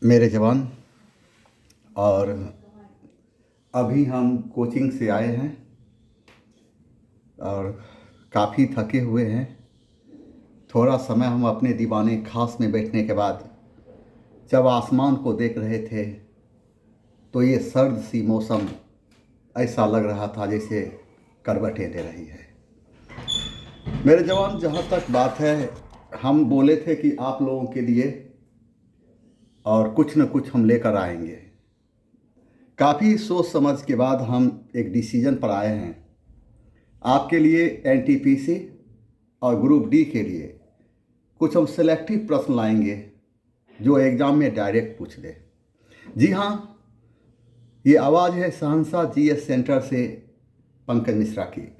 मेरे जवान, और अभी हम कोचिंग से आए हैं और काफ़ी थके हुए हैं। थोड़ा समय हम अपने दीवाने खास में बैठने के बाद जब आसमान को देख रहे थे तो ये सर्द सी मौसम ऐसा लग रहा था जैसे करवटें ले रही है। मेरे जवान, जहाँ तक बात है, हम बोले थे कि आप लोगों के लिए और कुछ न कुछ हम लेकर आएंगे। काफ़ी सोच समझ के बाद हम एक डिसीजन पर आए हैं। आपके लिए एनटीपीसी और ग्रुप डी के लिए कुछ हम सेलेक्टिव प्रश्न लाएंगे जो एग्ज़ाम में डायरेक्ट पूछ दे। जी हाँ, ये आवाज़ है सहनसा जीएस सेंटर से पंकज मिश्रा की।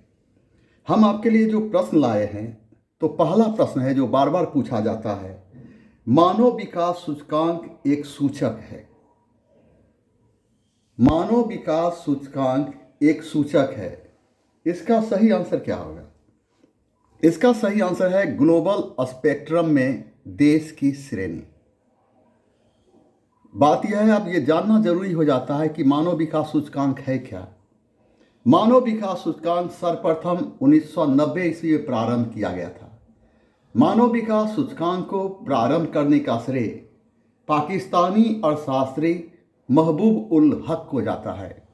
हम आपके लिए जो प्रश्न लाए हैं, तो पहला प्रश्न है जो बार बार पूछा जाता है, मानव विकास सूचकांक एक सूचक है। मानव विकास सूचकांक एक सूचक है, इसका सही आंसर क्या होगा? इसका सही आंसर है ग्लोबल स्पेक्ट्रम में देश की श्रेणी। बात यह है, अब ये जानना जरूरी हो जाता है कि मानव विकास सूचकांक है क्या। मानव विकास सूचकांक सर्वप्रथम 1990 ईस्वी में प्रारंभ किया गया था। मानव विकास सूचकांक को प्रारंभ करने का श्रेय पाकिस्तानी अर्थशास्त्री महबूब उल हक को जाता है।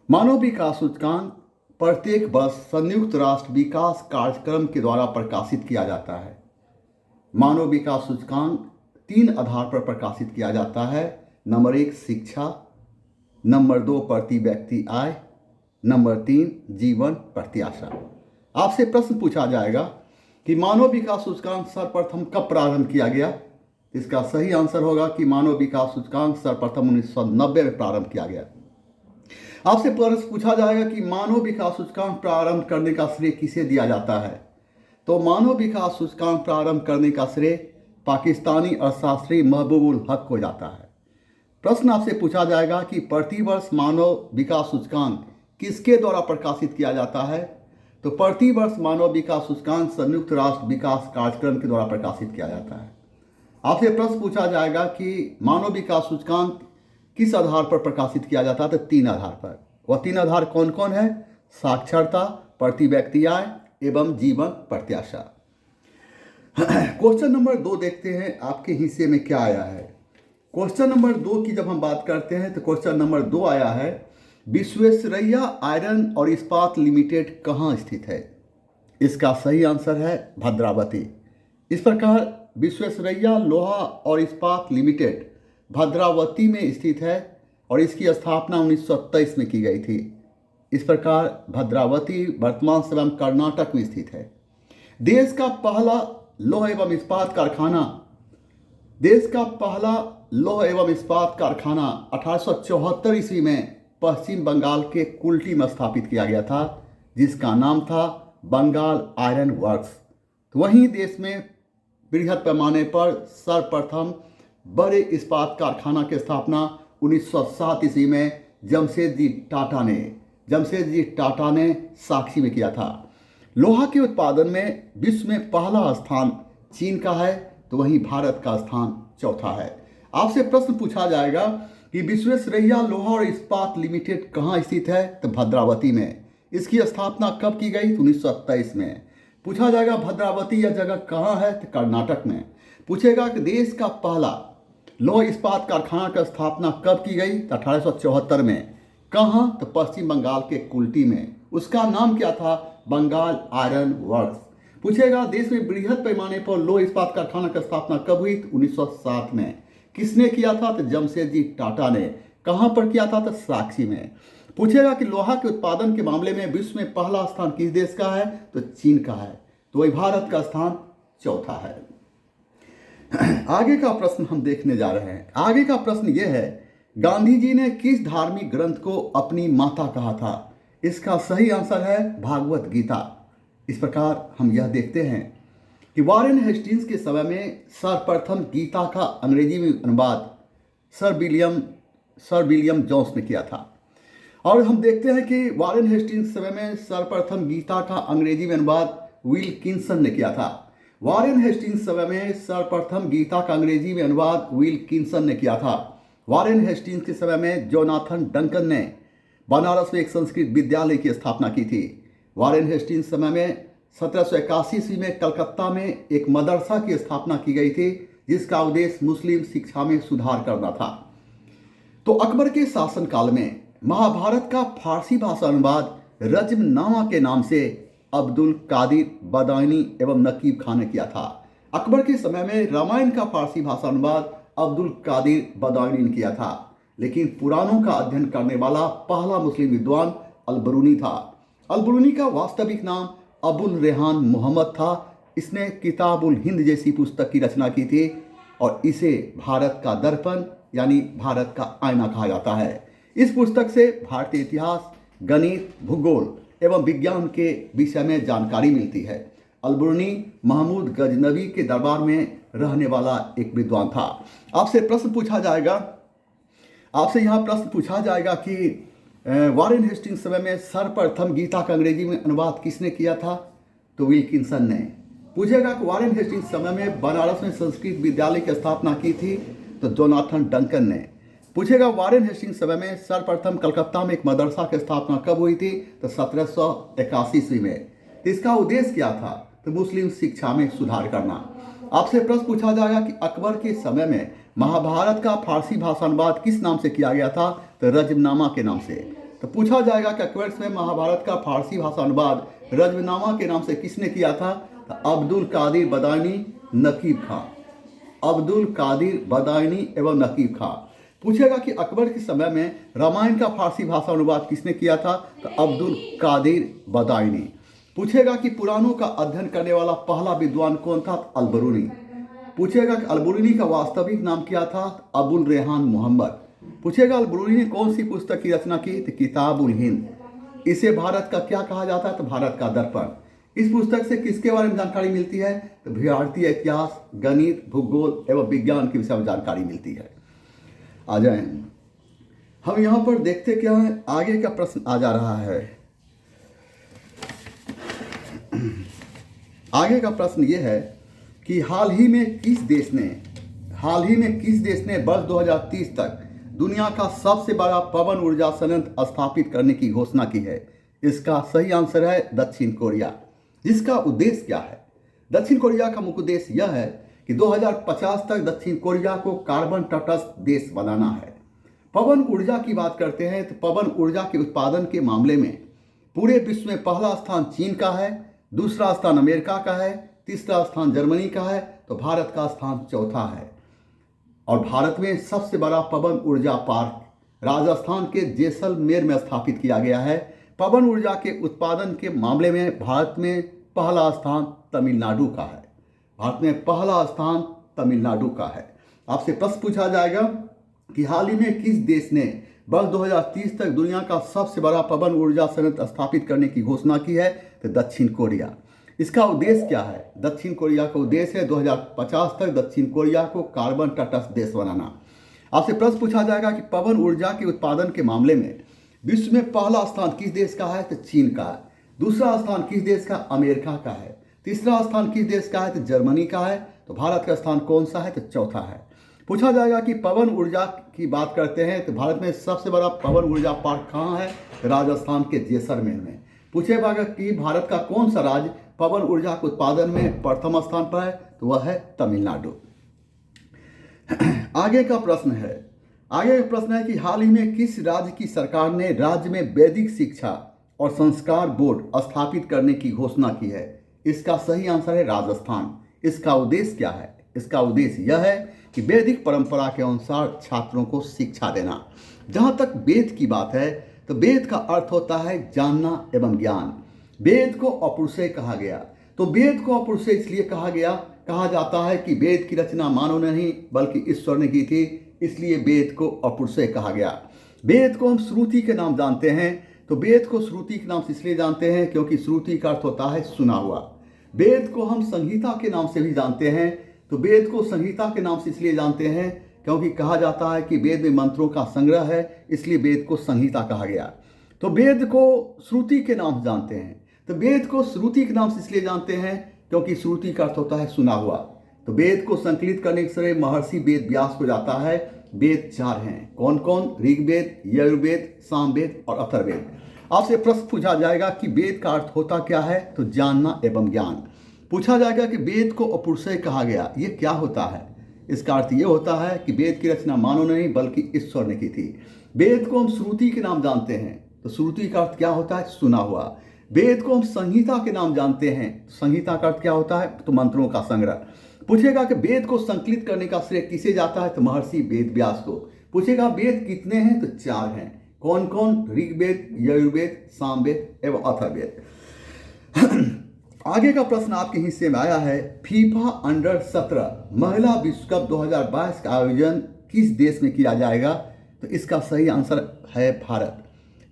मानव विकास सूचकांक प्रत्येक वर्ष संयुक्त राष्ट्र विकास कार्यक्रम के द्वारा प्रकाशित किया जाता है। मानव विकास सूचकांक 3 आधार पर प्रकाशित किया जाता है। नंबर 1 शिक्षा, नंबर 2 प्रति व्यक्ति आय, नंबर 3 जीवन प्रत्याशा। आपसे प्रश्न पूछा जाएगा कि मानव विकास सूचकांक सर्वप्रथम कब प्रारंभ किया गया। इसका सही आंसर होगा कि मानव विकास सूचकांक सर्वप्रथम 1990 में प्रारंभ किया गया। आपसे प्रश्न पूछा जाएगा कि मानव विकास सूचकांक प्रारंभ करने का श्रेय किसे दिया जाता है। तो मानव विकास सूचकांक प्रारंभ करने का श्रेय पाकिस्तानी अर्थशास्त्री महबूब उल हक को जाता है। प्रश्न आपसे पूछा जाएगा कि प्रतिवर्ष मानव विकास सूचकांक किसके द्वारा प्रकाशित किया जाता है। तो प्रतिवर्ष मानव विकास सूचकांक संयुक्त राष्ट्र विकास कार्यक्रम के द्वारा प्रकाशित किया जाता है। आपसे प्रश्न पूछा जाएगा कि मानव विकास सूचकांक किस आधार पर प्रकाशित किया जाता है। तो 3 आधार पर। वह 3 आधार कौन कौन है? साक्षरता, प्रति व्यक्ति आय एवं जीवन प्रत्याशा। क्वेश्चन नंबर 2 देखते हैं आपके हिस्से में क्या आया है। क्वेश्चन नंबर 2 की जब हम बात करते हैं तो क्वेश्चन नंबर 2 आया है, विश्वेश्वरैया आयरन और इस्पात लिमिटेड कहाँ स्थित है। इसका सही आंसर है भद्रावती। इस प्रकार विश्वेश्वरैया लोहा और इस्पात लिमिटेड भद्रावती में स्थित है और इसकी स्थापना 1923 में की गई थी। इस प्रकार भद्रावती वर्तमान समय कर्नाटक में स्थित है। देश का पहला लौह एवं इस्पात कारखाना 1874 ईस्वी में पश्चिम बंगाल के कुल्टी में स्थापित किया गया था, जिसका नाम था बंगाल आयरन वर्क्स। तो वहीं देश में बृहद पैमाने पर सर्वप्रथम बड़े इस्पात कारखाना की स्थापना 1907 ईस्वी में जमशेदजी टाटा ने साक्षी में किया था। लोहा के उत्पादन में विश्व में पहला स्थान चीन का है, तो वहीं भारत का स्थान चौथा है। आपसे प्रश्न पूछा जाएगा कि विश्वेश्वरैया लोहा और इस्पात लिमिटेड कहाँ स्थित है। तो भद्रावती में। इसकी स्थापना कब की गई? 1923 में। पूछा जाएगा भद्रावती यह जगह कहाँ है। तो कर्नाटक में। पूछेगा कि देश का पहला लौह इस्पात कारखाना की स्थापना कब की गई? तो 1874 में। कहाँ? तो पश्चिम बंगाल के कुल्टी में। उसका नाम क्या था? Bengal Iron Works. पूछेगा देश में बृहद पैमाने पर लौह इस्पात कारखाना की स्थापना कब हुई? 1907 में। किसने किया था? तो जमशेदजी टाटा ने। कहाँ पर किया था? तो साक्षी में। पूछेगा कि लोहा के उत्पादन के मामले में विश्व में पहला स्थान किस देश का है? तो चीन का है, तो वही भारत का स्थान चौथा है। आगे का प्रश्न हम देखने जा रहे हैं। आगे का प्रश्न यह है, गांधी जी ने किस धार्मिक ग्रंथ को अपनी माता कहा था। इसका सही आंसर है भागवत गीता। इस प्रकार हम यह देखते हैं कि वॉरेन हेस्टिंग्स के समय में सर्वप्रथम गीता का अंग्रेजी में अनुवाद सर विलियम जोन्स ने किया था। और हम देखते हैं कि वॉरेन हेस्टिंग्स समय में सर्वप्रथम गीता का अंग्रेजी में अनुवाद विल्किंसन ने किया था। वॉरेन हेस्टिंग्स समय में सर्वप्रथम गीता का अंग्रेजी में अनुवाद विल्किंसन ने किया था। वॉरेन हेस्टिंग्स के समय में जोनाथन डंकन ने बनारस में एक संस्कृत विद्यालय की स्थापना की थी। वॉरेन हेस्टिंग्स समय में 1781 ईस्वी में कलकत्ता में एक मदरसा की स्थापना की गई थी, जिसका उद्देश्य मुस्लिम शिक्षा में सुधार करना था। तो अकबर के शासनकाल में महाभारत का फारसी भाषा अनुवाद रज्मनामा के नाम से अब्दुल कादिर बदायूनी एवं नकीब खान ने किया था। अकबर के समय में रामायण का फारसी भाषा अनुवाद अब्दुल कादिर बदायूनी ने किया था, लेकिन पुराणों का अध्ययन करने वाला पहला मुस्लिम विद्वान अल-बरूनी था। अल-बरूनी का वास्तविक नाम अबुल रेहान मोहम्मद था। इसने किताबुल हिंद जैसी पुस्तक की रचना की थी और इसे भारत का दर्पण यानी भारत का आईना कहा जाता है। इस पुस्तक से भारतीय इतिहास, गणित, भूगोल एवं विज्ञान के विषय में जानकारी मिलती है। अल-बरूनी महमूद गजनवी के दरबार में रहने वाला एक विद्वान था। आपसे यहाँ प्रश्न पूछा जाएगा कि वॉरेन हेस्टिंग्स समय में सर्वप्रथम गीता का अंग्रेजी में अनुवाद किसने किया था? तो विल्किंसन ने। पूछेगा कि वॉरेन हेस्टिंग्स समय में बनारस में संस्कृत विद्यालय की स्थापना की थी? तो जोनाथन डंकन ने। पूछेगा वॉरेन हेस्टिंग्स समय में सर्वप्रथम कलकत्ता में एक मदरसा की स्थापना कब हुई थी? तो 1781 ईस्वी में। इसका उद्देश्य क्या था? तो मुस्लिम शिक्षा में सुधार करना। आपसे प्रश्न पूछा जाएगा कि अकबर के समय में महाभारत का फारसी भाषा अनुवाद किस नाम से किया गया था? तो रज्मनामा के नाम से। तो पूछा जाएगा कि अकबर में महाभारत का फारसी भाषा अनुवाद रज्मनामा के नाम से किसने किया था? तो अब्दुल कादिर बदायूनी, नकीब खां। अब्दुल कादिर बदायूनी एवं नकीब खां। पूछेगा कि अकबर के समय में रामायण का फारसी भाषा अनुवाद किसने किया था? तो अब्दुल कादिर बदायूनी। पूछेगा कि पुराणों का अध्ययन करने वाला पहला विद्वान कौन था? अल-बरूनी। पूछेगा कि अल-बरूनी का वास्तविक नाम क्या था? अबुल रेहान मोहम्मद। पूछेगा अल-बरूनी ने कौन सी पुस्तक की रचना की? तो किताबुल हिंद। इसे भारत का क्या कहा जाता है? तो भारत का दर्पण। इस पुस्तक से किसके बारे में जानकारी मिलती है? तो भारतीय इतिहास, गणित, भूगोल एवं विज्ञान के विषय में जानकारी मिलती है। आ जाए हम यहाँ पर देखते क्या है, आगे का प्रश्न आ जा रहा है। आगे का प्रश्न ये है कि हाल ही में किस देश ने वर्ष 2030 तक दुनिया का सबसे बड़ा पवन ऊर्जा संयंत्र स्थापित करने की घोषणा की है? इसका सही आंसर है दक्षिण कोरिया। इसका उद्देश्य क्या है? दक्षिण कोरिया का मुख्य उद्देश्य यह है कि 2050 तक दक्षिण कोरिया को कार्बन तटस्थ देश बनाना है। पवन ऊर्जा की बात करते हैं तो पवन ऊर्जा के उत्पादन के मामले में पूरे विश्व में पहला स्थान चीन का है, दूसरा स्थान अमेरिका का है, तीसरा स्थान जर्मनी का है, तो भारत का स्थान चौथा है। और भारत में सबसे बड़ा पवन ऊर्जा पार्क राजस्थान के जैसलमेर में स्थापित किया गया है। पवन ऊर्जा के उत्पादन के मामले में भारत में पहला स्थान तमिलनाडु का है। भारत में पहला स्थान तमिलनाडु का है। आपसे प्रश्न पूछा जाएगा कि हाल ही में किस देश ने वर्ष 2030 तक दुनिया का सबसे बड़ा पवन ऊर्जा संयंत्र स्थापित करने की घोषणा की है? तो दक्षिण कोरिया। इसका उद्देश्य क्या है? दक्षिण कोरिया का उद्देश्य है 2050 तक दक्षिण कोरिया को कार्बन तटस्थ देश बनाना। आपसे प्रश्न पूछा जाएगा कि पवन ऊर्जा के उत्पादन के मामले में विश्व में पहला स्थान किस देश का है? तो चीन का है। दूसरा स्थान किस देश का? अमेरिका का है। तीसरा स्थान किस देश का है? तो जर्मनी का है। तो भारत का स्थान कौन सा है? तो चौथा है। पूछा जाएगा कि पवन ऊर्जा की बात करते हैं तो भारत में सबसे बड़ा पवन ऊर्जा पार्क कहाँ है? तो राजस्थान के जैसलमेर में। पूछेगा कि भारत का कौन सा राज्य पवन ऊर्जा के उत्पादन में प्रथम स्थान पर है? तो वह है तमिलनाडु। आगे का प्रश्न है कि हाल ही में किस राज्य की सरकार ने राज्य में वैदिक शिक्षा और संस्कार बोर्ड स्थापित करने की घोषणा की है? इसका सही आंसर है राजस्थान। इसका उद्देश्य क्या है? इसका उद्देश्य यह है कि वैदिक परंपरा के अनुसार छात्रों को शिक्षा देना। जहाँ तक वेद की बात है तो वेद का अर्थ होता है जानना एवं ज्ञान। वेद को अपौरुषेय कहा गया। तो वेद को अपौरुषेय इसलिए कहा जाता है कि वेद की रचना मानव ने नहीं बल्कि ईश्वर ने की थी, इसलिए वेद को अपौरुषेय कहा गया। वेद को हम श्रुति के नाम जानते हैं। तो वेद को श्रुति के नाम से इसलिए जानते हैं क्योंकि श्रुति का अर्थ होता है सुना हुआ। वेद को हम संहिता के नाम से भी जानते हैं। तो वेद को संहिता के नाम से इसलिए जानते हैं क्योंकि कहा जाता है कि वेद में मंत्रों का संग्रह है, इसलिए वेद को संहिता कहा गया। तो वेद को श्रुति के नाम से जानते हैं। तो वेद को श्रुति के नाम से इसलिए जानते हैं क्योंकि श्रुति का अर्थ होता है सुना हुआ। तो वेद को संकलित करने के श्रेय महर्षि वेद व्यास को जाता है। वेद 4 हैं, कौन कौन? ऋग्वेद, यजुर्वेद, सामवेद और अथर्ववेद। आपसे प्रश्न पूछा जाएगा कि वेद का अर्थ होता क्या है, तो जानना एवं ज्ञान। पूछा जाएगा कि वेद को अपौरुषेय कहा गया, ये क्या होता है? इसका अर्थ ये होता है कि वेद की रचना मानव ने नहीं बल्कि ईश्वर ने की थी। वेद को हम श्रुति के नाम जानते हैं, तो श्रुति का अर्थ क्या होता है? सुना हुआ। वेद को हम संहिता के नाम जानते हैं, संहिता का अर्थ क्या होता है? तो मंत्रों का संग्रह। पूछेगा कि वेद को संकलित करने का श्रेय किसे जाता है, तो महर्षि वेद व्यास को। पूछेगा वेद कितने हैं, तो 4 हैं, कौन कौन? ऋग्वेद, यजुर्वेद, सामवेद एवं अथर्ववेद। आगे का प्रश्न आपके हिस्से में आया है, फीफा अंडर 17 महिला विश्व कप 2022 का आयोजन किस देश में किया जाएगा? तो इसका सही आंसर है भारत।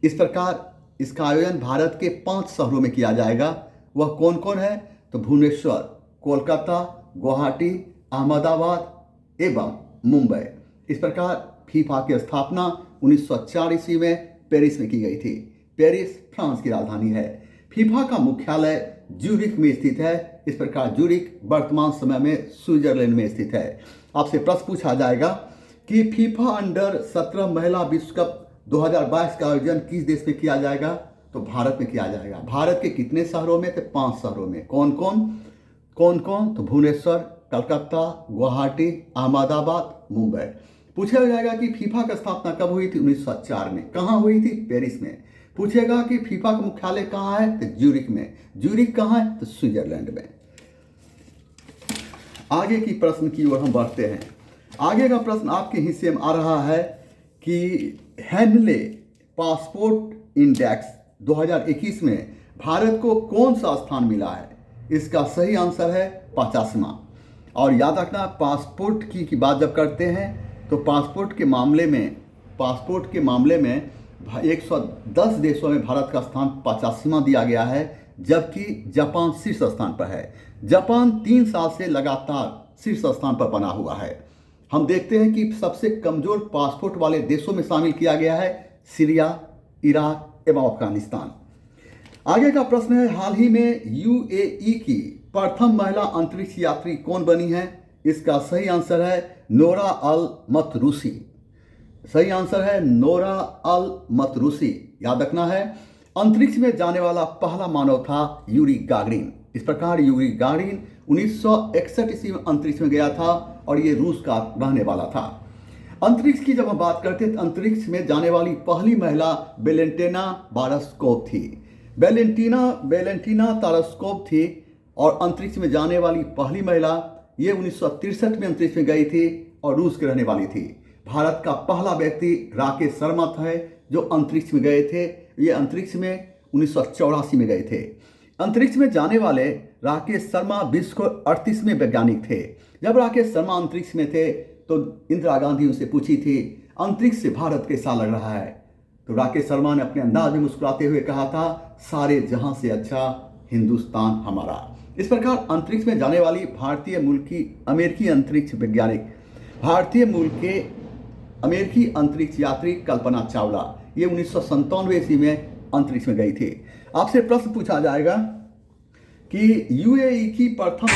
इस प्रकार इसका आयोजन भारत के 5 शहरों में किया जाएगा। वह कौन कौन है? तो भुवनेश्वर, कोलकाता, गुवाहाटी, अहमदाबाद एवं मुंबई। इस प्रकार फीफा की स्थापना 1904 ईस्वी में पेरिस में की गई थी। पेरिस फ्रांस की राजधानी है। फीफा का मुख्यालय ज्यूरिख में स्थित है। इस प्रकार ज्यूरिख वर्तमान समय में स्विट्जरलैंड में स्थित है। आपसे प्रश्न पूछा जाएगा कि फीफा अंडर 17 महिला विश्व कप 2022 का आयोजन किस देश में किया जाएगा? तो भारत में किया जाएगा। भारत के कितने शहरों में? तो 5 शहरों में। कौन कौन? तो भुवनेश्वर, कलकत्ता, गुवाहाटी, अहमदाबाद, मुंबई। पूछा जाएगा कि फीफा की स्थापना कब हुई थी? 1904 में। कहाँ हुई थी? पेरिस में। पूछेगा कि फीफा का मुख्यालय कहाँ है? तो ज्यूरिख में। ज्यूरिख कहाँ है? तो स्विट्जरलैंड में। आगे की प्रश्न की ओर हम बढ़ते हैं। आगे का प्रश्न आपके हिस्से में आ रहा है कि हेनले पासपोर्ट इंडेक्स 2021 में भारत को कौन सा स्थान मिला है? इसका सही आंसर है 50वां। और याद रखना, पासपोर्ट की बात जब करते हैं तो पासपोर्ट के मामले में 110 देशों में भारत का स्थान 50वां दिया गया है, जबकि जापान शीर्ष स्थान पर है। जापान 3 साल से लगातार शीर्ष स्थान पर बना हुआ है। हम देखते हैं कि सबसे कमजोर पासपोर्ट वाले देशों में शामिल किया गया है सीरिया, इराक एवं अफगानिस्तान। आगे का प्रश्न है, हाल ही में यूएई की प्रथम महिला अंतरिक्ष यात्री कौन बनी है? इसका सही आंसर है नोरा अल मतरूसी। सही आंसर है नोरा अल मतरूसी। याद रखना है, अंतरिक्ष में जाने वाला पहला मानव था यूरी गागरिन। इस प्रकार यूरी गागरिन 1961 ईस्वी में अंतरिक्ष में गया था और ये रूस का रहने वाला था। अंतरिक्ष की जब हम बात करते हैं तो अंतरिक्ष में जाने वाली पहली महिला वेलेंटिना तारस्कोव थी। वेलेंटिना तारस्कोव थी और अंतरिक्ष में जाने वाली पहली महिला, ये 1963 में अंतरिक्ष में गई थी और रूस के रहने वाली थी। भारत का पहला व्यक्ति राकेश शर्मा था जो अंतरिक्ष में गए थे। ये अंतरिक्ष में 1984 में गए थे। अंतरिक्ष में जाने वाले राकेश शर्मा विश्व के 38वें वैज्ञानिक थे। जब राकेश शर्मा अंतरिक्ष में थे तो इंदिरा गांधी उनसे पूछी थी, अंतरिक्ष से भारत कैसा लग रहा है? तो राकेश शर्मा ने अपने अंदाज में मुस्कुराते हुए कहा था, सारे जहां से अच्छा हिंदुस्तान हमारा। इस प्रकार अंतरिक्ष में जाने वाली भारतीय मूल की अमेरिकी अंतरिक्ष वैज्ञानिक, भारतीय मूल के अमेरिकी अंतरिक्ष यात्री कल्पना चावला, ये 1997 ईस्वी में अंतरिक्ष में गई थी। आपसे प्रश्न पूछा जाएगा कि यूएई की प्रथम